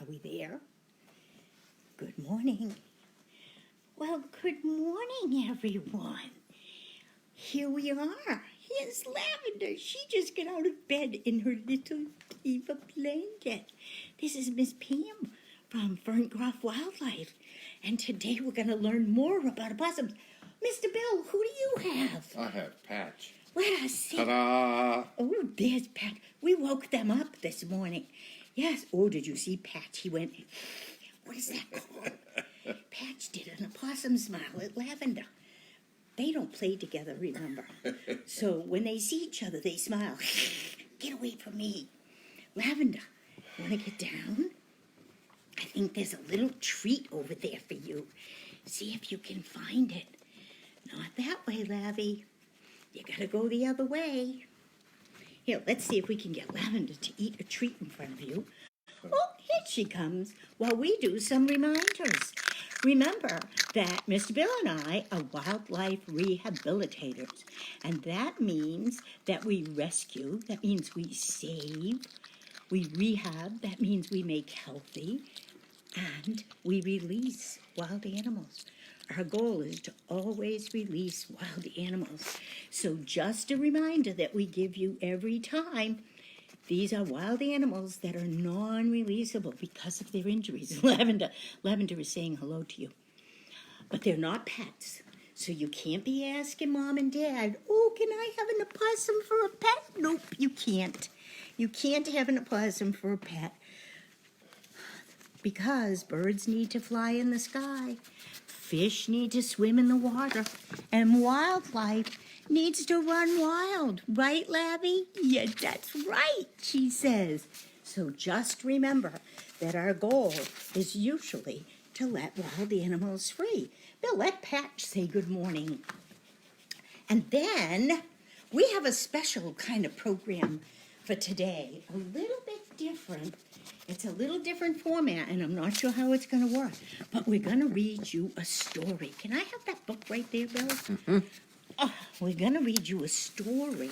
Are we there? Good morning. Well, good morning, everyone. Here we are. Here's Lavender. She just got out of bed in her little Eva blanket. This is Miss Pam from Ferncroft Wildlife. And today we're going to learn more about opossums. Mr. Bill, who do you have? I have Patch. Let us see. Ta-da! Oh, there's Pat. We woke them up this morning. Yes. Oh, did you see Patch? He went, what is that called? Patch did an opossum smile at Lavender. They don't play together, remember? So when they see each other, they smile. Get away from me. Lavender, want to get down? I think there's a little treat over there for you. See if you can find it. Not that way, Lavy. You gotta go the other way. Here, let's see if we can get Lavender to eat a treat in front of you. Oh, here she comes while we do some reminders. Remember that Mr. Bill and I are wildlife rehabilitators, and that means that we rescue, that means we save, we rehab, that means we make healthy, and we release wild animals. Our goal is to always release wild animals. So just a reminder that we give you every time, these are wild animals that are non-releasable because of their injuries. Lavender is saying hello to you. But they're not pets. So you can't be asking Mom and Dad, oh, can I have an opossum for a pet? Nope, you can't. You can't have an opossum for a pet. Because birds need to fly in the sky, fish need to swim in the water, and wildlife needs to run wild. Right, Labby? Yeah, that's right, she says. So just remember that our goal is usually to let wild animals free. Bill, let Patch say good morning. And then we have a special kind of program for today, a little bit different. It's a little different format, and I'm not sure how it's going to work, but we're going to read you a story. Can I have that book right there, Bill? Mm-hmm. Oh, we're going to read you a story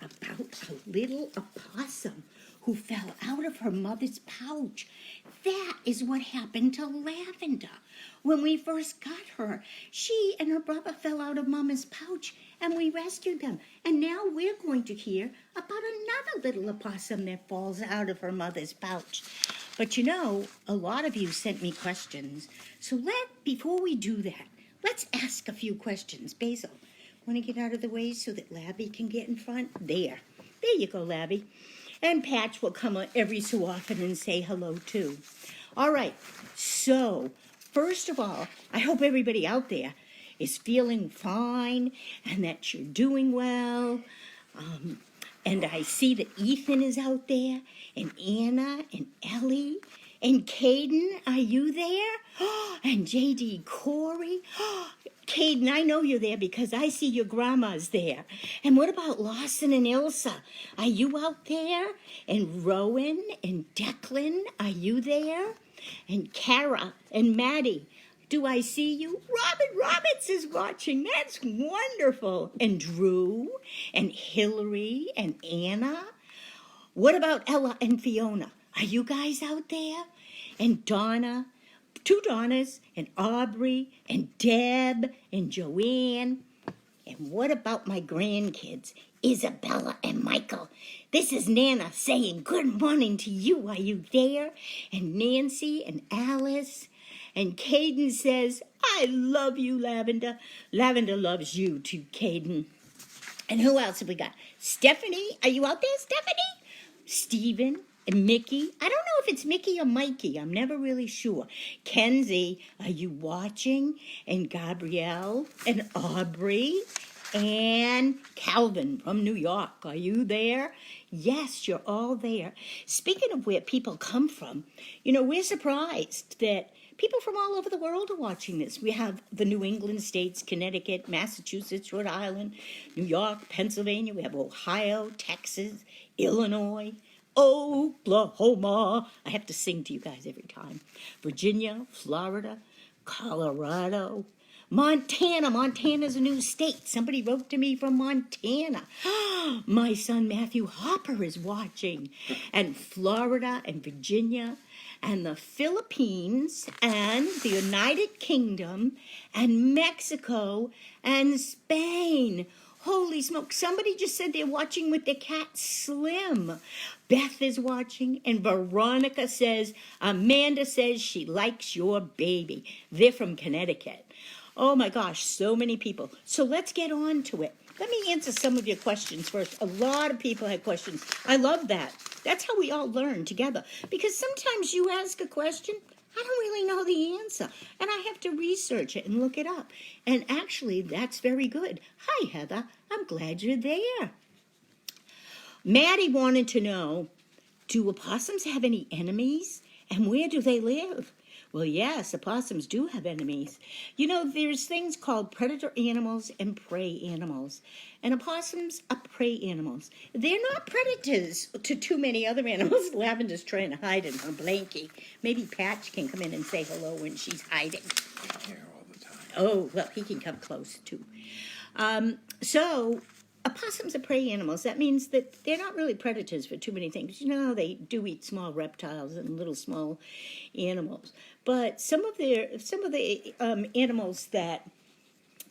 about a little opossum who fell out of her mother's pouch. That is what happened to Lavender. When we first got her, she and her brother fell out of Mama's pouch, and we rescued them. And now we're going to hear about another little opossum that falls out of her mother's pouch. But you know, a lot of you sent me questions. So before we do that, let's ask a few questions. Basil, want to get out of the way so that Labby can get in front? There you go, Labby. And Patch will come every so often and say hello, too. All right, so first of all, I hope everybody out there is feeling fine and that you're doing well. And I see that Ethan is out there, and Anna, and Ellie, and Caden. Are you there? And J.D. Corey. Caden, I know you're there because I see your grandma's there. And what about Lawson and Ilsa? Are you out there? And Rowan and Declan, are you there? And Kara and Maddie, do I see you? Robin Roberts is watching. That's wonderful. And Drew and Hillary and Anna. What about Ella and Fiona? Are you guys out there? And Donna, two Donnas, and Aubrey, and Deb, and Joanne. And what about my grandkids, Isabella and Michael? This is Nana saying good morning to you. Are you there? And Nancy and Alice. And Caden says, I love you, Lavender. Lavender loves you too, Caden. And who else have we got? Stephanie, are you out there, Stephanie? Stephen and Mickey. I don't know if it's Mickey or Mikey. I'm never really sure. Kenzie, are you watching? And Gabrielle and Aubrey and Calvin from New York. Are you there? Yes, you're all there. Speaking of where people come from, you know, we're surprised that people from all over the world are watching this. We have the New England states, Connecticut, Massachusetts, Rhode Island, New York, Pennsylvania. We have Ohio, Texas, Illinois, Oklahoma. I have to sing to you guys every time. Virginia, Florida, Colorado, Montana. Montana's a new state. Somebody wrote to me from Montana. My son Matthew Hopper is watching. And Florida and Virginia and the Philippines and the United Kingdom and Mexico and Spain. Holy smoke, somebody just said they're watching with their cat Slim. Beth is watching, and Veronica says, Amanda says she likes your baby. They're from Connecticut. Oh my gosh, so many people. So let's get on to it. Let me answer some of your questions first. A lot of people had questions. I love that. That's how we all learn together. Because sometimes you ask a question, I don't really know the answer, and I have to research it and look it up. And actually, that's very good. Hi, Heather. I'm glad you're there. Maddie wanted to know, do opossums have any enemies, and where do they live? Well, yes, opossums do have enemies. You know, there's things called predator animals and prey animals. And opossums are prey animals. They're not predators to too many other animals. Lavender's trying to hide in her blankie. Maybe Patch can come in and say hello when she's hiding. Here all the time. Oh, well, he can come close, too. So opossums are prey animals. That means that they're not really predators for too many things. You know, they do eat small reptiles and little small animals. But some of the animals that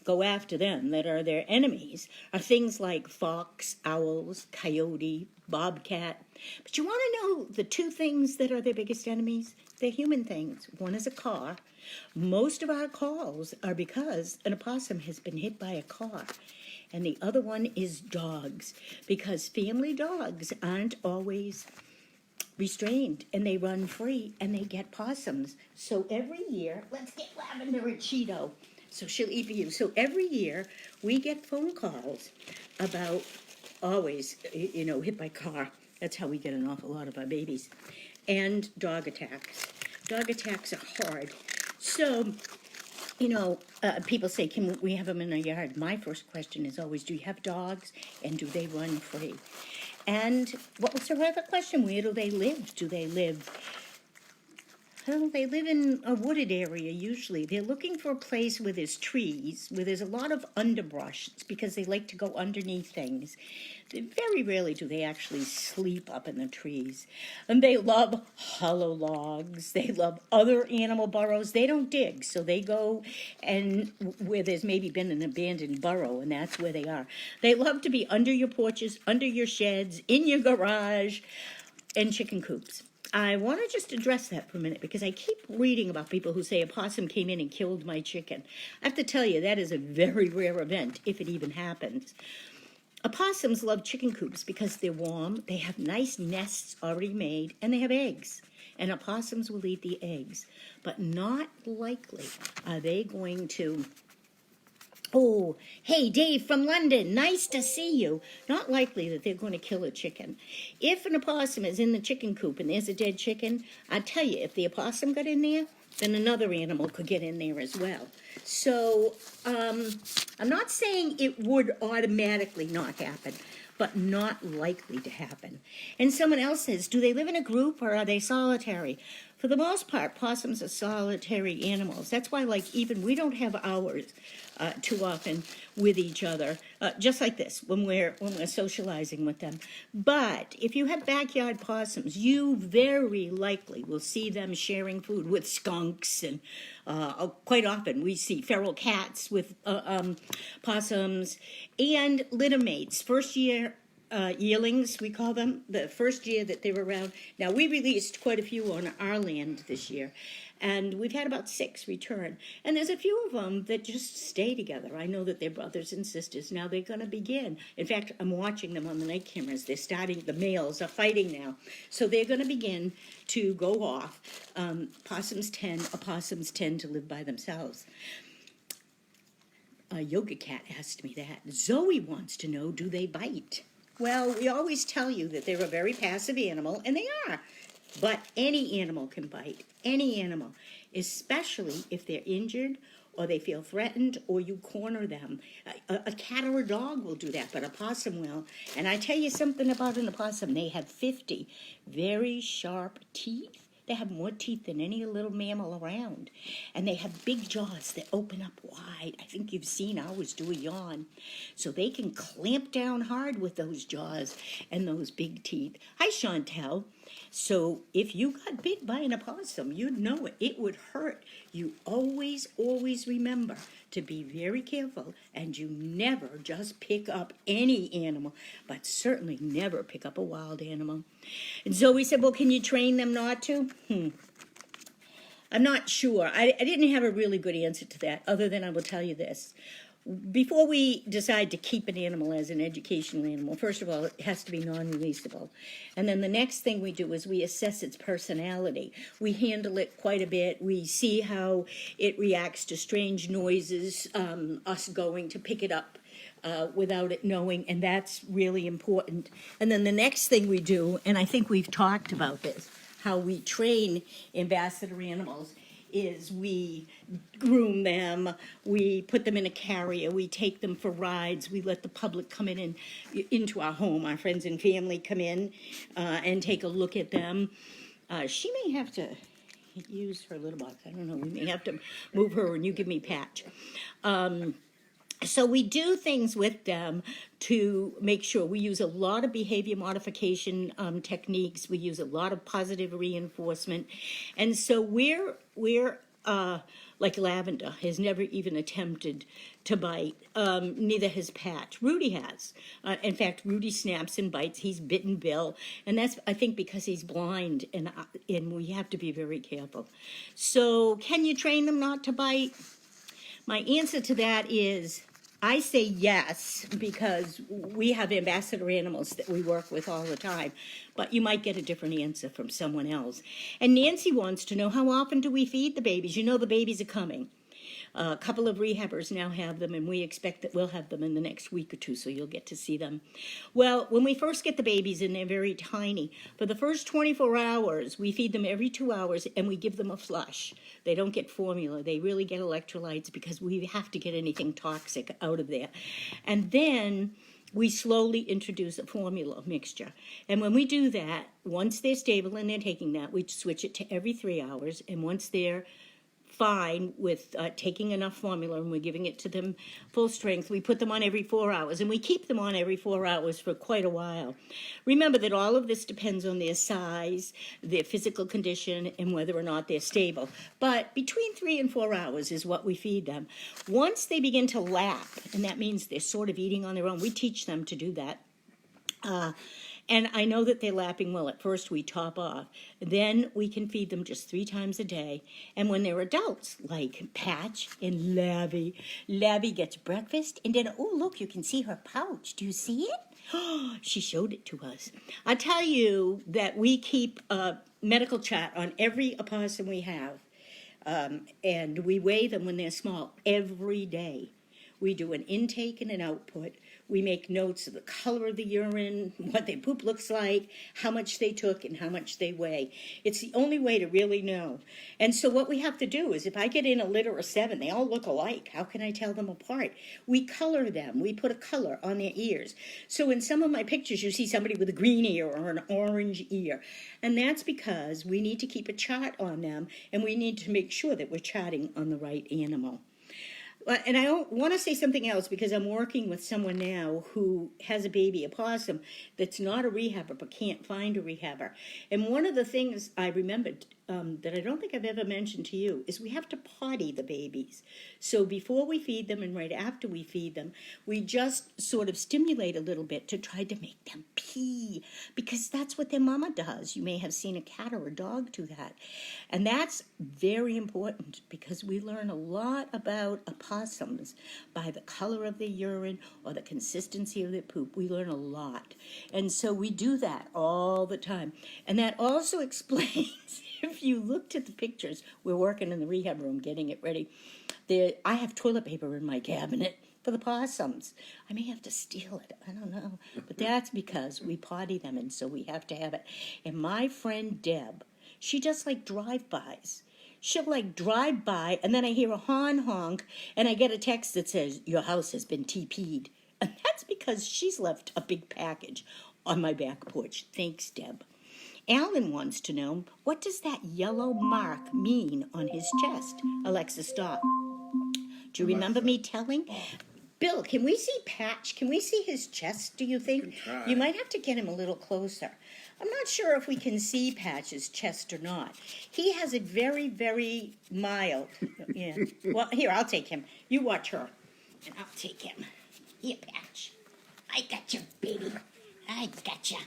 go after them, that are their enemies, are things like fox, owls, coyote, bobcat. But you want to know the two things that are their biggest enemies? They're human things. One is a car. Most of our calls are because an opossum has been hit by a car. And the other one is dogs, because family dogs aren't always restrained, and they run free, and they get possums. So every year, let's get Lavender a Cheeto, so she'll eat for you. So every year, we get phone calls about always, hit by car. That's how we get an awful lot of our babies. And dog attacks. Dog attacks are hard. So, people say, can we have them in our yard? My first question is always, do you have dogs, and do they run free? And what was the other question? Where do they live? Do they live? Well, they live in a wooded area usually. They're looking for a place where there's trees, where there's a lot of underbrush. It's because they like to go underneath things. Very rarely do they actually sleep up in the trees. And they love hollow logs. They love other animal burrows. They don't dig, so they go and where there's maybe been an abandoned burrow, and that's where they are. They love to be under your porches, under your sheds, in your garage, and chicken coops. I want to just address that for a minute because I keep reading about people who say a possum came in and killed my chicken. I have to tell you, that is a very rare event, if it even happens. Opossums love chicken coops because they're warm, they have nice nests already made, and they have eggs. And opossums will eat the eggs. But not likely are they going to... Oh, hey, Dave from London, nice to see you. Not likely that they're going to kill a chicken. If an opossum is in the chicken coop and there's a dead chicken, I tell you, if the opossum got in there, then another animal could get in there as well. So I'm not saying it would automatically not happen, but not likely to happen. And someone else says, do they live in a group or are they solitary? For the most part, possums are solitary animals. That's why, even we don't have ours too often with each other, just like this, when we're socializing with them. But if you have backyard possums, you very likely will see them sharing food with skunks, and quite often we see feral cats with possums, and litter mates. First year yearlings, we call them, the first year that they were around. Now, we released quite a few on our land this year, and we've had about 6 return. And there's a few of them that just stay together. I know that they're brothers and sisters. Now they're going to begin. In fact, I'm watching them on the night cameras. They're starting, the males are fighting now. So they're going to begin to go off. Opossums tend to live by themselves. Yoga Cat asked me that. Zoe wants to know, do they bite? Well, we always tell you that they're a very passive animal, and they are. But any animal can bite, any animal, especially if they're injured or they feel threatened or you corner them. A cat or a dog will do that, but a possum will. And I tell you something about an opossum. They have 50 very sharp teeth They have more teeth than any little mammal around. And they have big jaws that open up wide. I think you've seen ours do a yawn. So they can clamp down hard with those jaws and those big teeth. Hi, Chantel. So if you got bit by an opossum, you'd know it. It would hurt. You always, always remember to be very careful, and you never just pick up any animal, but certainly never pick up a wild animal. And Zoe said, well, can you train them not to? I'm not sure. I didn't have a really good answer to that, other than I will tell you this. Before we decide to keep an animal as an educational animal, first of all, it has to be non-releasable. And then the next thing we do is we assess its personality. We handle it quite a bit. We see how it reacts to strange noises, us going to pick it up without it knowing, and that's really important. And then the next thing we do, and I think we've talked about this, how we train ambassador animals, is we groom them, we put them in a carrier, we take them for rides, we let the public come in and into our home, our friends and family come in and take a look at them. She may have to use her little box. I don't know, we may have to move her and you give me Patch. So we do things with them to make sure. We use a lot of behavior modification techniques. We use a lot of positive reinforcement. And so we're like Lavender has never even attempted to bite. Neither has Patch. Rudy has. In fact, Rudy snaps and bites. He's bitten Bill. And that's, I think, because he's blind. And we have to be very careful. So can you train them not to bite? My answer to that is I say yes, because we have ambassador animals that we work with all the time, but you might get a different answer from someone else. And Nancy wants to know, how often do we feed the babies? You know the babies are coming. A couple of rehabbers now have them, and we expect that we'll have them in the next week or two, so you'll get to see them. Well, when we first get the babies, and they're very tiny, for the first 24 hours, we feed them every 2 hours, and we give them a flush. They don't get formula. They really get electrolytes because we have to get anything toxic out of there. And then we slowly introduce a formula mixture. And when we do that, once they're stable and they're taking that, we switch it to every 3 hours, and once they're fine with taking enough formula and we're giving it to them full strength, we put them on every 4 hours, and we keep them on every 4 hours for quite a while. Remember that all of this depends on their size, their physical condition, and whether or not they're stable. But between 3 and 4 hours is what we feed them. Once they begin to lap, and that means they're sort of eating on their own, we teach them to do that. And I know that they're lapping well. At first we top off. Then we can feed them just 3 times a day. And when they're adults, like Patch and Labby gets breakfast. And then, oh, look, you can see her pouch. Do you see it? She showed it to us. I tell you that we keep a medical chart on every opossum we have. And we weigh them when they're small every day. We do an intake and an output. We make notes of the color of the urine, what their poop looks like, how much they took, and how much they weigh. It's the only way to really know. And so what we have to do is, if I get in a litter of 7, they all look alike. How can I tell them apart? We color them. We put a color on their ears. So in some of my pictures, you see somebody with a green ear or an orange ear. And that's because we need to keep a chart on them, and we need to make sure that we're charting on the right animal. And I want to say something else, because I'm working with someone now who has a baby opossum that's not a rehabber but can't find a rehabber. And one of the things I remembered that I don't think I've ever mentioned to you is we have to potty the babies. So before we feed them and right after we feed them, we just sort of stimulate a little bit to try to make them pee, because that's what their mama does. You may have seen a cat or a dog do that. And that's very important, because we learn a lot about opossums by the color of their urine or the consistency of their poop. We learn a lot. And so we do that all the time. And that also explains, if you looked at the pictures, we're working in the rehab room getting it ready. I have toilet paper in my cabinet for the possums. I may have to steal it. I don't know. But that's because we potty them, and so we have to have it. And my friend Deb, she does like drive-bys. She'll like drive by, and then I hear a honk, and I get a text that says, your house has been TP'd. And that's because she's left a big package on my back porch. Thanks, Deb. Alan wants to know, what does that yellow mark mean on his chest? Alexa, stop. Do you remember me telling? Bill, can we see Patch? Can we see his chest, do you think? Can try. You might have to get him a little closer. I'm not sure if we can see Patch's chest or not. He has it very, very mild. Yeah. Well, here, I'll take him. You watch her. And I'll take him. Here, Patch. I got you, baby. I got you.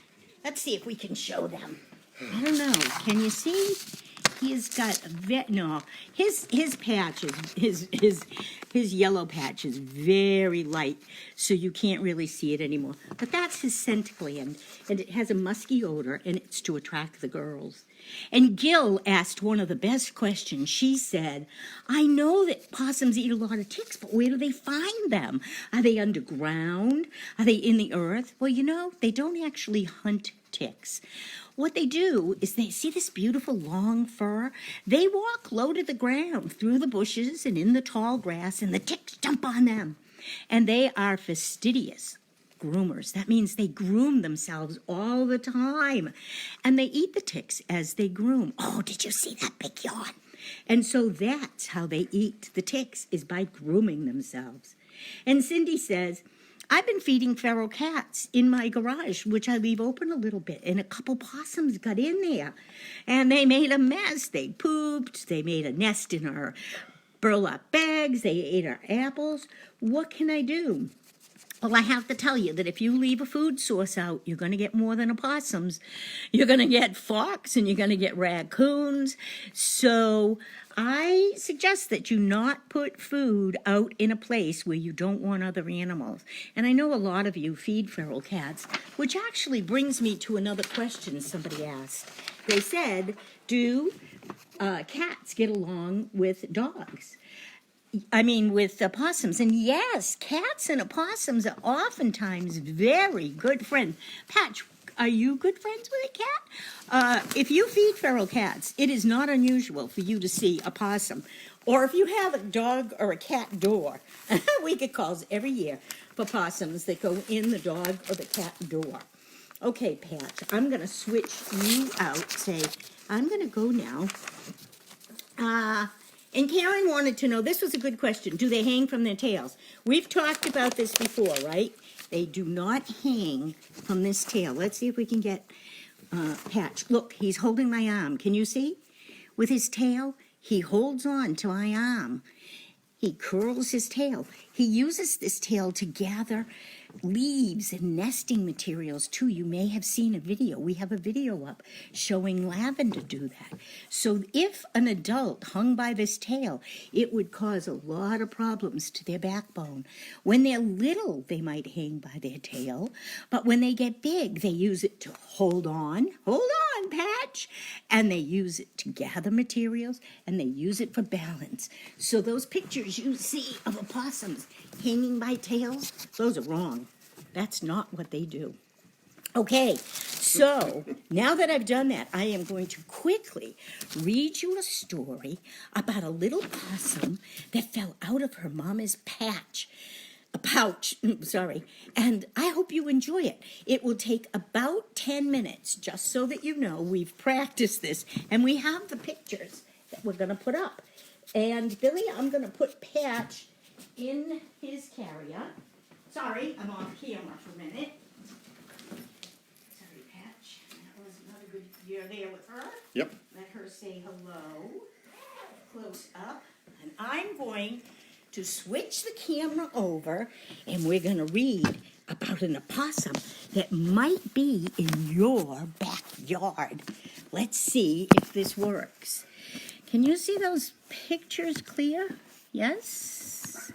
Let's see if we can show them. I don't know. Can you see? He's got no. His patch is his yellow patch is very light, so you can't really see it anymore. But that's his scent gland, and it has a musky odor, and it's to attract the girls. And Gil asked one of the best questions. She said, "I know that possums eat a lot of ticks, but where do they find them? Are they underground? Are they in the earth?" Well, you know, they don't actually hunt ticks. What they do is they see this beautiful long fur. They walk low to the ground through the bushes and in the tall grass, and the ticks jump on them. And they are fastidious groomers. That means they groom themselves all the time. And they eat the ticks as they groom. Oh, did you see that big yawn? And so that's how they eat the ticks, is by grooming themselves. And Cindy says, I've been feeding feral cats in my garage, which I leave open a little bit, and a couple possums got in there, and they made a mess. They pooped, they made a nest in our burlap bags, they ate our apples. What can I do? Well, I have to tell you that if you leave a food source out, you're going to get more than opossums. You're going to get fox and you're going to get raccoons. So I suggest that you not put food out in a place where you don't want other animals. And I know a lot of you feed feral cats, which actually brings me to another question somebody asked. They said, do cats get along with dogs? With opossums. And yes, cats and opossums are oftentimes very good friends. Patch, are you good friends with a cat? If you feed feral cats, it is not unusual for you to see a possum. Or if you have a dog or a cat door, we get calls every year for possums that go in the dog or the cat door. Okay, Patch, I'm going to switch you out. Say, I'm going to go now. And Karen wanted to know, this was a good question, do they hang from their tails? We've talked about this before, right? They do not hang from this tail. Let's see if we can get Patch. Look, he's holding my arm. Can you see? With his tail, he holds on to my arm. He curls his tail. He uses this tail to gather leaves and nesting materials too. You may have seen a video. We have a video up showing Lavender do that. So if an adult hung by this tail, it would cause a lot of problems to their backbone. When they're little, they might hang by their tail, but when they get big, they use it to hold on, Patch, and they use it to gather materials, and they use it for balance. So those pictures you see of opossums hanging by tails, those are wrong. That's not what they do. Okay, so now that I've done that, I am going to quickly read you a story about a little possum that fell out of her mama's pouch, and I hope you enjoy it. It will take about 10 minutes, just so that you know we've practiced this, and we have the pictures that we're going to put up. And Billy, I'm going to put Patch in his carrier. Sorry, I'm off camera for a minute. Sorry, Patch. That was another good. You're there with her? Yep. Let her say hello. Close up. And I'm going to switch the camera over, and we're going to read about an opossum that might be in your backyard. Let's see if this works. Can you see those pictures clear? Yes?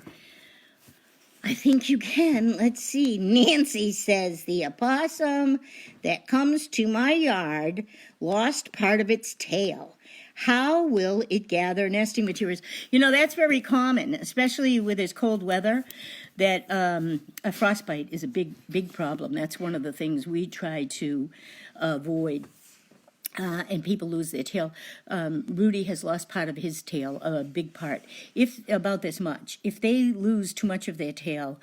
I think you can. Let's see. Nancy says, the opossum that comes to my yard lost part of its tail. How will it gather nesting materials? You know, that's very common, especially with this cold weather, that a frostbite is a big problem. That's one of the things we try to avoid. And people lose their tail. Rudy has lost part of his tail, a big part. If about this much. If they lose too much of their tail,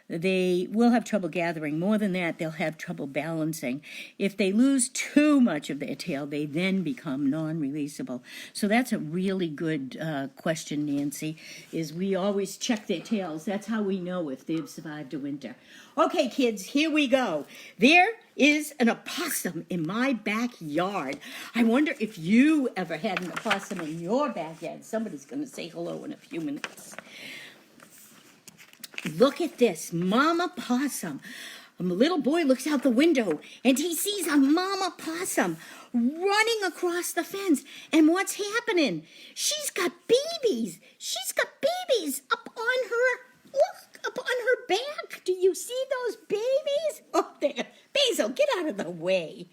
they will have trouble gathering. More than that, they'll have trouble balancing. If they lose too much of their tail, they then become non-releasable. So that's a really good question, Nancy, is we always check their tails. That's how we know if they've survived a winter. Okay, kids, here we go. There is an opossum in my backyard. I wonder if you ever had an opossum in your backyard. Somebody's going to say hello in a few minutes. Look at this, Mama Possum. A little boy looks out the window and he sees a Mama Possum running across the fence. And what's happening? She's got babies. She's got babies up on her, look, up on her back. Do you see those babies? Oh, there. Basil, get out of the way.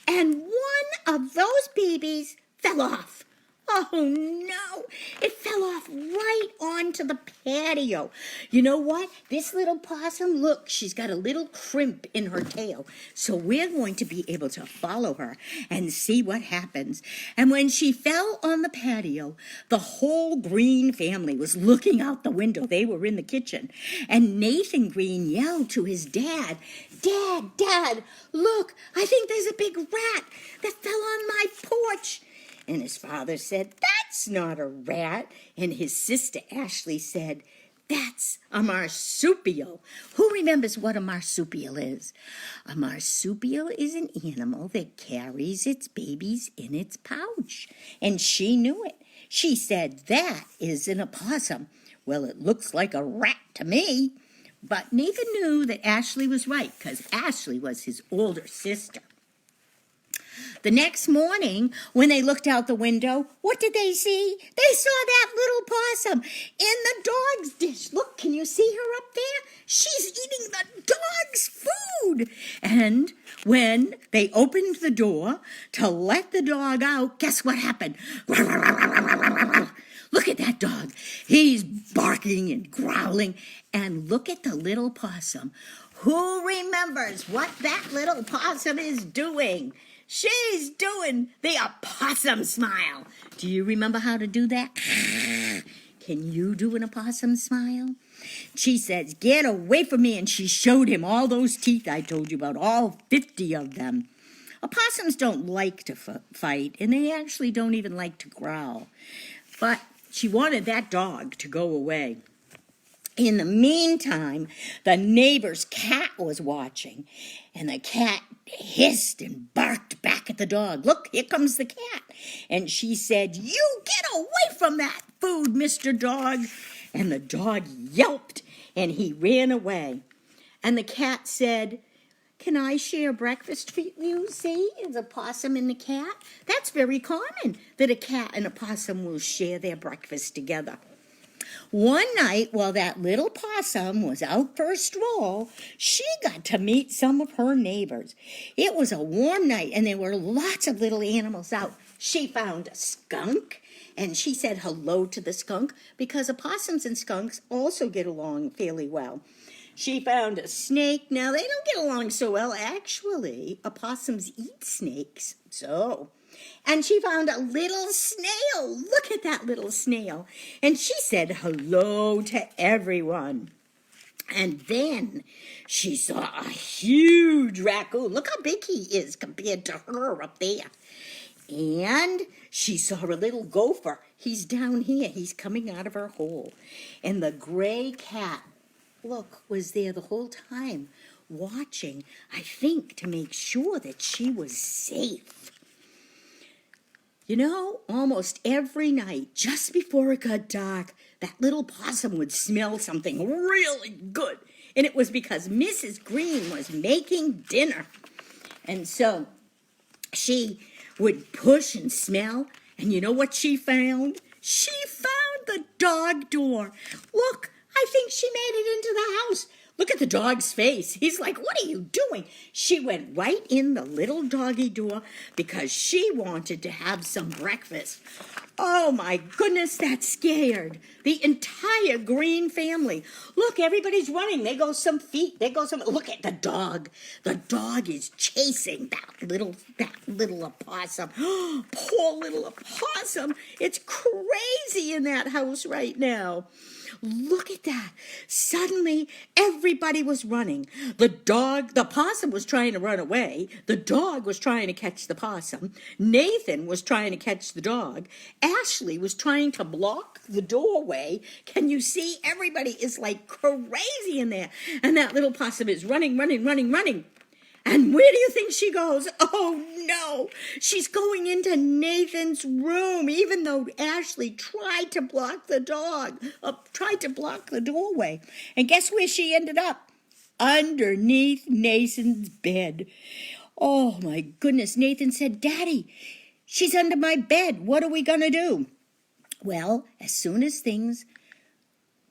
And one of those babies fell off. Oh, no. It fell off right onto the patio. You know what? This little possum, look, she's got a little crimp in her tail. So we're going to be able to follow her and see what happens. And when she fell on the patio, the whole Green family was looking out the window. They were in the kitchen. And Nathan Green yelled to his dad, Dad, look, I think there's a big rat that fell on my porch. And his father said, that's not a rat. And his sister Ashley said, that's a marsupial. Who remembers what a marsupial is? A marsupial is an animal that carries its babies in its pouch. And she knew it. She said, that is an opossum. Well, it looks like a rat to me. But Nathan knew that Ashley was right because Ashley was his older sister. The next morning, when they looked out the window, what did they see? They saw that little possum in the dog's dish. Look, can you see her up there? She's eating the dog's food. And when they opened the door to let the dog out, guess what happened? Look at that dog. He's barking and growling. And look at the little possum. Who remembers what that little possum is doing? She's doing the opossum smile. Do you remember how to do that? Can you do an opossum smile? She says, get away from me. And she showed him all those teeth I told you about, all 50 of them. Opossums don't like to fight, and they actually don't even like to growl. But she wanted that dog to go away. In the meantime, the neighbor's cat was watching, and the cat hissed and barked back at the dog. Look, here comes the cat. And she said, you get away from that food, Mr. Dog. And the dog yelped, and he ran away. And the cat said, can I share breakfast with you? See, it's a possum and the cat. That's very common that a cat and a possum will share their breakfast together. One night, while that little possum was out for a stroll, she got to meet some of her neighbors. It was a warm night, and there were lots of little animals out. She found a skunk, and she said hello to the skunk, because opossums and skunks also get along fairly well. She found a snake. Now, they don't get along so well. Actually, opossums eat snakes, so... And she found a little snail. Look at that little snail. And she said hello to everyone. And then she saw a huge raccoon. Look how big he is compared to her up there. And she saw a little gopher. He's down here. He's coming out of her hole. And the gray cat, look, was there the whole time watching, I think, to make sure that she was safe. You know, almost every night, just before it got dark, that little possum would smell something really good. And it was because Mrs. Green was making dinner. And so she would push and smell. And you know what she found? She found the dog door. Look, I think she made it into the house. Look at the dog's face. He's like, what are you doing? She went right in the little doggy door because she wanted to have some breakfast. Oh, my goodness, that scared the entire Green family. Look, everybody's running. They go some feet. They go some... Look at the dog. The dog is chasing that little opossum. Poor little opossum. It's crazy in that house right now. Look at that. Suddenly, everybody was running. The possum was trying to run away. The dog was trying to catch the possum. Nathan was trying to catch the dog. Ashley was trying to block the doorway. Can you see? Everybody is like crazy in there. And that little possum is running, running, running, running. And where do you think she goes? Oh, no. She's going into Nathan's room, even though Ashley tried to block the doorway. And guess where she ended up? Underneath Nathan's bed. Oh, my goodness. Nathan said, Daddy, she's under my bed. What are we going to do? Well, as soon as things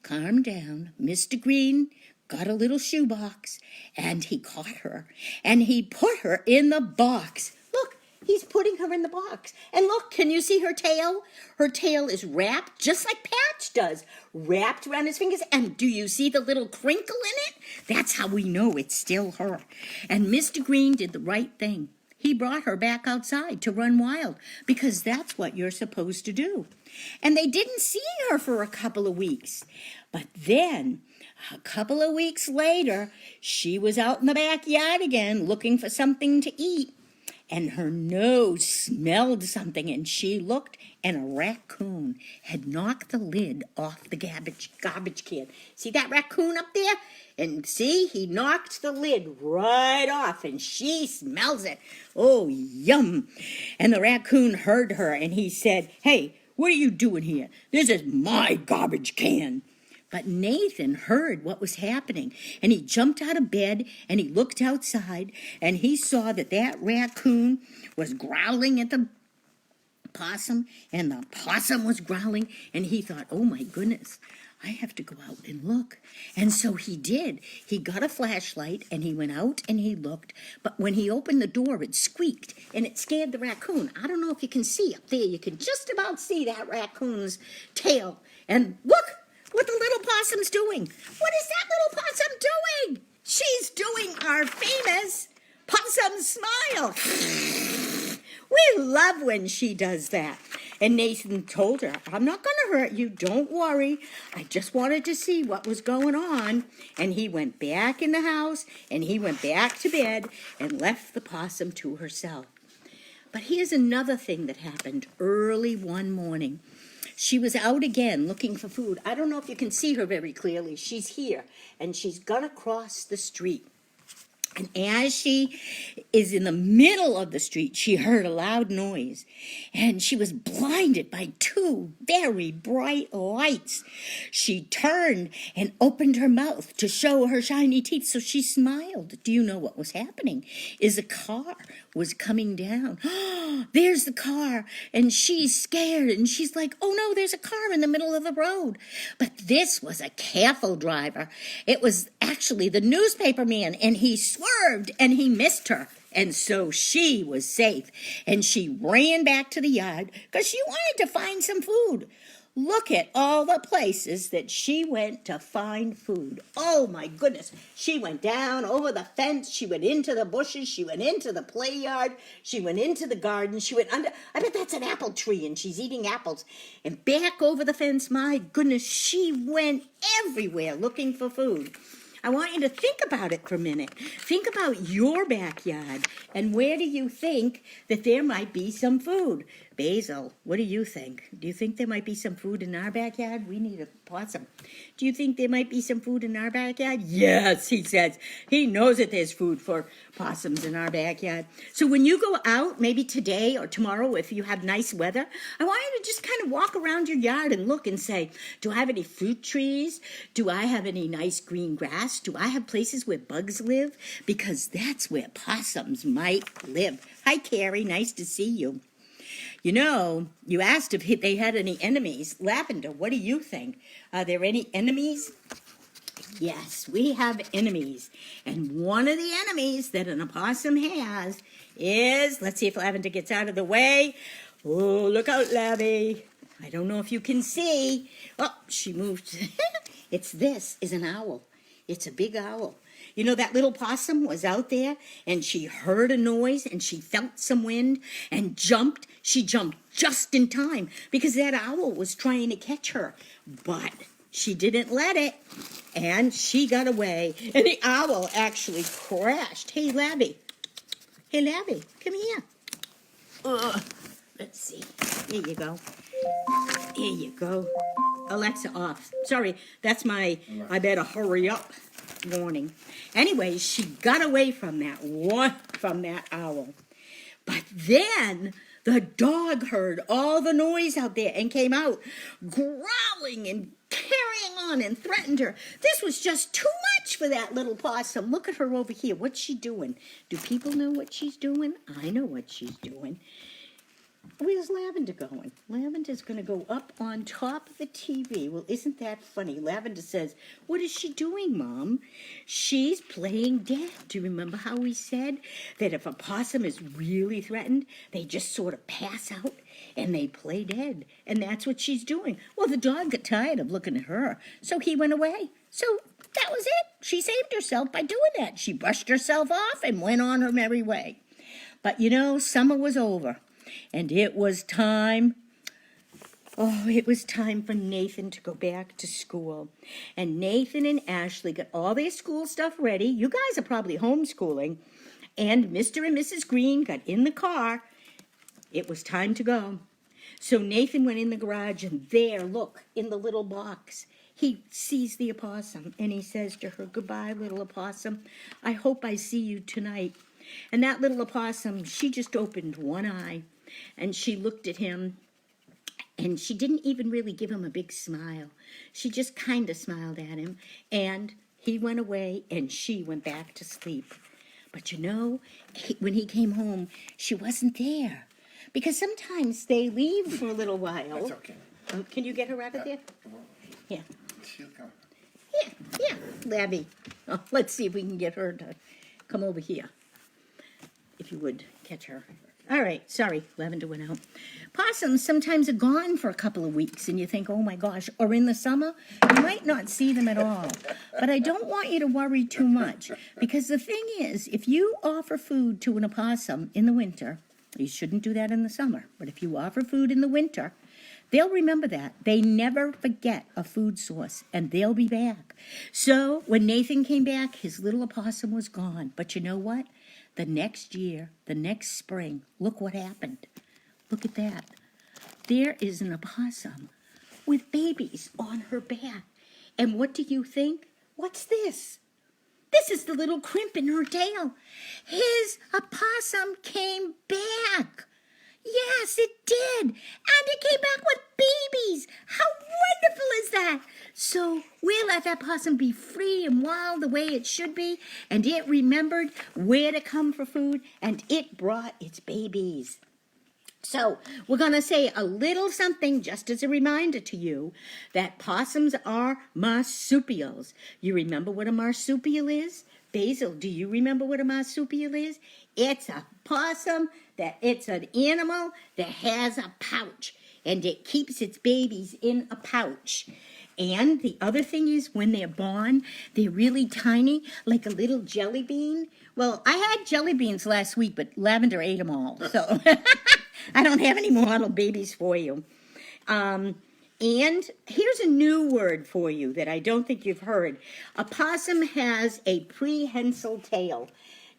calmed down, Mr. Green got a little shoebox, and he caught her, and he put her in the box. Look, he's putting her in the box. And look, can you see her tail? Her tail is wrapped, just like Patch does, wrapped around his fingers. And do you see the little crinkle in it? That's how we know it's still her. And Mr. Green did the right thing. He brought her back outside to run wild, because that's what you're supposed to do. And they didn't see her for a couple of weeks. But then, a couple of weeks later, she was out in the backyard again looking for something to eat. And her nose smelled something, and she looked, and a raccoon had knocked the lid off the garbage can. See that raccoon up there? And see, he knocked the lid right off, and she smells it. Oh, yum. And the raccoon heard her, and he said, Hey, what are you doing here? This is my garbage can. But Nathan heard what was happening, and he jumped out of bed, and he looked outside, and he saw that raccoon was growling at the possum, and the possum was growling, and he thought, oh my goodness, I have to go out and look. And so he did. He got a flashlight, and he went out and he looked, but when he opened the door, it squeaked, and it scared the raccoon. I don't know if you can see up there. You can just about see that raccoon's tail. And look what the little possum's doing. What is that little possum doing? She's doing our famous possum smile. We love when she does that. And Nathan told her, I'm not going to hurt you. Don't worry. I just wanted to see what was going on. And he went back in the house, and he went back to bed and left the possum to herself. But here's another thing that happened early one morning. She was out again looking for food. I don't know if you can see her very clearly. She's here, and she's going to cross the street. And as she is in the middle of the street, she heard a loud noise, and she was blinded by two very bright lights. She turned and opened her mouth to show her shiny teeth, so she smiled. Do you know what was happening? Is a car was coming down. There's the car, and she's scared, and she's like, oh no, there's a car in the middle of the road. But this was a careful driver. It was actually the newspaper man, and he swerved, and he missed her. And so she was safe, and she ran back to the yard because she wanted to find some food. Look at all the places that she went to find food. Oh, my goodness. She went down over the fence. She went into the bushes. She went into the play yard. She went into the garden. She went under. I bet that's an apple tree, and she's eating apples. And back over the fence. My goodness, she went everywhere looking for food. I want you to think about it for a minute. Think about your backyard, and where do you think that there might be some food? Basil, what do you think? Do you think there might be some food in our backyard? We need a possum. Do you think there might be some food in our backyard? Yes, he says. He knows that there's food for possums in our backyard. So when you go out, maybe today or tomorrow, if you have nice weather, I want you to just kind of walk around your yard and look and say, do I have any fruit trees? Do I have any nice green grass? Do I have places where bugs live? Because that's where possums might live. Hi, Carrie. Nice to see you. You know, you asked if they had any enemies. Lavender, what do you think? Are there any enemies? Yes, we have enemies. And one of the enemies that an opossum has is, let's see if Lavender gets out of the way. Oh, look out, Lavy. I don't know if you can see. Oh, she moved. This is an owl. It's a big owl. You know, that little possum was out there, and she heard a noise, and she felt some wind, and jumped. She jumped just in time, because that owl was trying to catch her. But she didn't let it, and she got away. And the owl actually crashed. Hey, Labby. Hey, Labby, come here. Let's see. Here you go. Here you go. Alexa off. Sorry, that's my I better hurry up warning. Anyway, she got away from that owl. But then the dog heard all the noise out there and came out growling and carrying on and threatened her. This was just too much for that little possum. Look at her over here. What's she doing? Do people know what she's doing? I know what she's doing. Where's Lavender going? Lavender's going to go up on top of the TV. Well, isn't that funny? Lavender says, what is she doing, Mom? She's playing dead. Do you remember how we said that if a possum is really threatened, they just sort of pass out and they play dead? And that's what she's doing. Well, the dog got tired of looking at her, so he went away. So that was it. She saved herself by doing that. She brushed herself off and went on her merry way. But, summer was over. And it was time for Nathan to go back to school. And Nathan and Ashley got all their school stuff ready. You guys are probably homeschooling. And Mr. and Mrs. Green got in the car. It was time to go. So Nathan went in the garage, and there, look, in the little box, he sees the opossum. And he says to her, goodbye, little opossum. I hope I see you tonight. And that little opossum, she just opened one eye. And she looked at him, and she didn't even really give him a big smile. She just kind of smiled at him, and he went away, and she went back to sleep. But when he came home, she wasn't there. Because sometimes they leave for a little while. That's okay. Can you get her out of there? Yeah. She'll come. Yeah, Labby. Oh, let's see if we can get her to come over here. If you would catch her. All right, sorry, Lavender went out. Possums sometimes are gone for a couple of weeks, and you think, oh my gosh, or in the summer, you might not see them at all. But I don't want you to worry too much, because the thing is, if you offer food to an opossum in the winter, you shouldn't do that in the summer, but if you offer food in the winter, they'll remember that. They never forget a food source, and they'll be back. So when Nathan came back, his little opossum was gone. But you know what? The next year, the next spring, look what happened. Look at that. There is an opossum with babies on her back. And what do you think? What's this? This is the little crimp in her tail. His opossum came back. Yes, it did. And it came back with babies. How wonderful is that? So we'll let that possum be free and wild the way it should be. And it remembered where to come for food, and it brought its babies. So we're going to say a little something just as a reminder to you that possums are marsupials. You remember what a marsupial is? Basil, do you remember what a marsupial is? It's a possum, it's an animal that has a pouch, and it keeps its babies in a pouch. And the other thing is, when they're born, they're really tiny, like a little jelly bean. Well, I had jelly beans last week, but Lavender ate them all, so I don't have any model babies for you. And here's a new word for you that I don't think you've heard. A possum has a prehensile tail.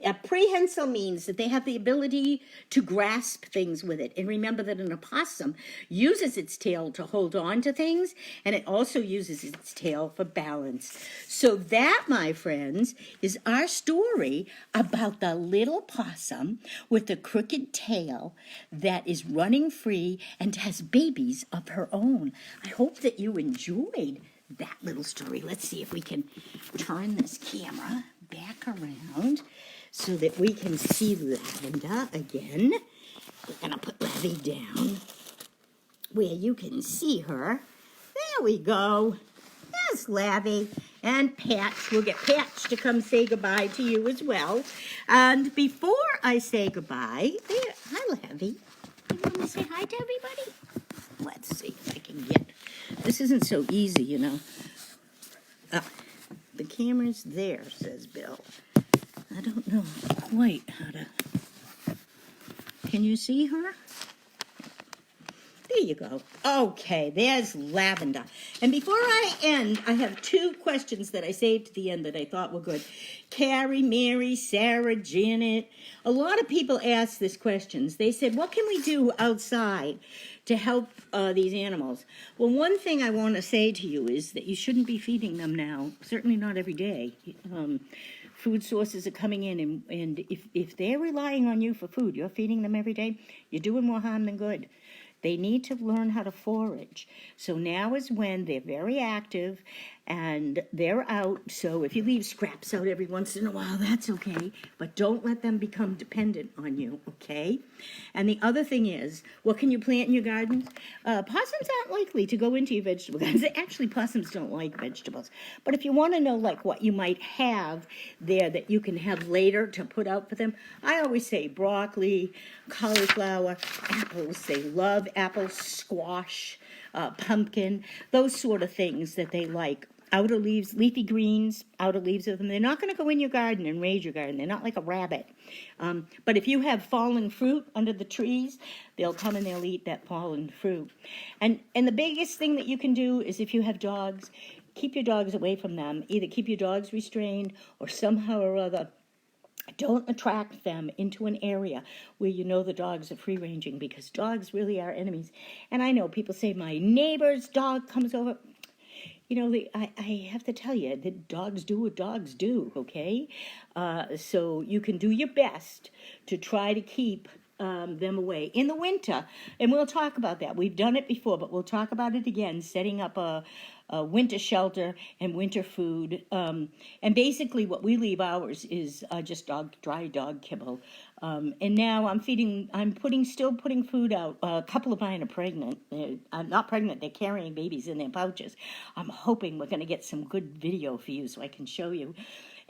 A prehensile means that they have the ability to grasp things with it. And remember that an opossum uses its tail to hold on to things, and it also uses its tail for balance. So that, my friends, is our story about the little possum with the crooked tail that is running free and has babies of her own. I hope that you enjoyed that little story. Let's see if we can turn this camera back around so that we can see Lavender again. We're going to put Lavy down where you can see her. There we go. There's Lavy. And Patch. We'll get Patch to come say goodbye to you as well. And before I say goodbye, there, hi, Lavy. You want to say hi to everybody? Let's see if I can get... This isn't so easy, you know. The camera's there, says Bill. I don't know quite how to... Can you see her? There you go. Okay, there's Lavender. And before I end, I have 2 questions that I saved at the end that I thought were good. Carrie, Mary, Sarah, Janet. A lot of people ask these questions. They said, what can we do outside to help these animals? Well, one thing I want to say to you is that you shouldn't be feeding them now. Certainly not every day. Food sources are coming in, and if they're relying on you for food, you're feeding them every day, you're doing more harm than good. They need to learn how to forage. So now is when they're very active and they're out. So if you leave scraps out every once in a while, that's okay. But don't let them become dependent on you, okay? And the other thing is, what can you plant in your gardens? Possums aren't likely to go into your vegetable gardens. Actually, possums don't like vegetables. But if you want to know like what you might have there that you can have later to put out for them, I always say broccoli, cauliflower, apples. They love apples, squash, pumpkin, those sort of things that they like. Outer leaves, leafy greens, outer leaves of them. They're not going to go in your garden and raid your garden. They're not like a rabbit. But if you have fallen fruit under the trees, they'll come and they'll eat that fallen fruit. And the biggest thing that you can do is if you have dogs, keep your dogs away from them. Either keep your dogs restrained or somehow or other don't attract them into an area where you know the dogs are free-ranging, because dogs really are enemies. And I know people say, my neighbor's dog comes over. You know, I have to tell you that dogs do what dogs do, okay? So you can do your best to try to keep them away. In the winter, and we'll talk about that. We've done it before, but we'll talk about it again, setting up a winter shelter and winter food. And basically what we leave ours is just dry dog kibble. And now I'm still putting food out. A couple of mine are pregnant. I'm not pregnant, they're carrying babies in their pouches. I'm hoping we're going to get some good video for you so I can show you.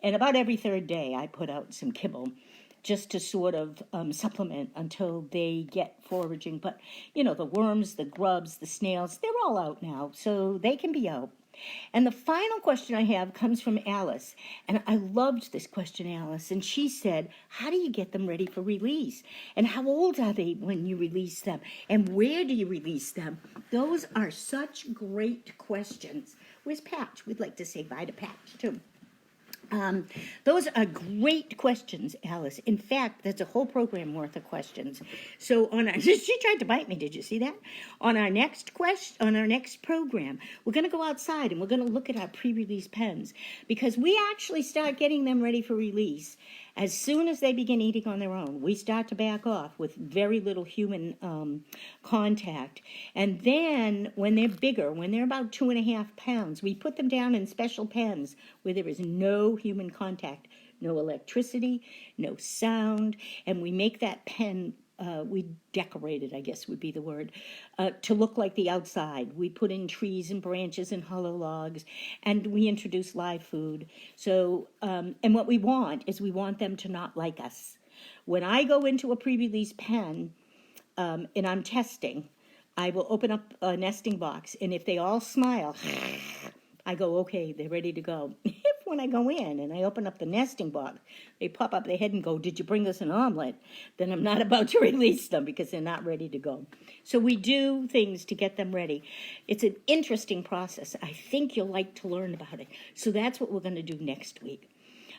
And about every 3rd day I put out some kibble, just to sort of supplement until they get foraging. But, you know, the worms, the grubs, the snails, they're all out now, so they can be out. And the final question I have comes from Alice. And I loved this question, Alice. And she said, how do you get them ready for release? And how old are they when you release them? And where do you release them? Those are such great questions. Where's Patch? We'd like to say bye to Patch, too. Those are great questions, Alice. In fact, that's a whole program worth of questions. So she tried to bite me. Did you see that? On our next program, we're going to go outside and we're going to look at our pre-release pens, because we actually start getting them ready for release as soon as they begin eating on their own. We start to back off with very little human contact. And then when they're bigger, when they're about 2.5 pounds, we put them down in special pens where there is no human contact, no electricity, no sound, and we make that pen, we decorate it, I guess would be the word, to look like the outside. We put in trees and branches and hollow logs, and we introduce live food. So, and what we want is we want them to not like us. When I go into a pre-release pen and I'm testing, I will open up a nesting box, and if they all smile, I go, okay, they're ready to go. If when I go in and I open up the nesting box, they pop up their head and go, did you bring us an omelet? Then I'm not about to release them because they're not ready to go. So we do things to get them ready. It's an interesting process. I think you'll like to learn about it. So that's what we're going to do next week.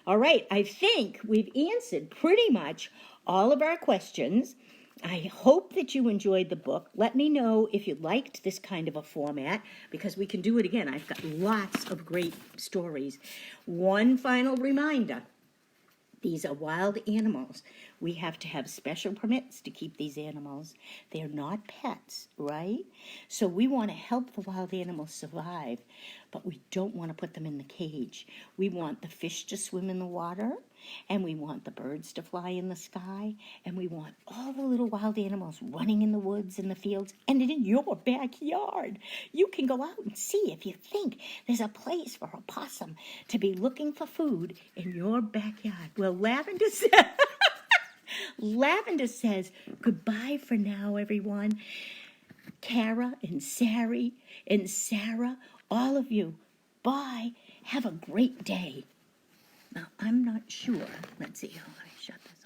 All right, I think we've answered pretty much all of our questions. I hope that you enjoyed the book. Let me know if you liked this kind of a format, because we can do it again. I've got lots of great stories. One final reminder. These are wild animals. We have to have special permits to keep these animals. They're not pets, right? So we want to help the wild animals survive, but we don't want to put them in the cage. We want the fish to swim in the water, and we want the birds to fly in the sky, and we want all the little wild animals running in the woods, in the fields, and in your backyard. You can go out and see if you think there's a place for a possum to be looking for food in your backyard. Well, Lavender says, goodbye for now, everyone. Kara and Sari and Sarah, all of you, bye. Have a great day. Now, I'm not sure. Let's see how I shut this.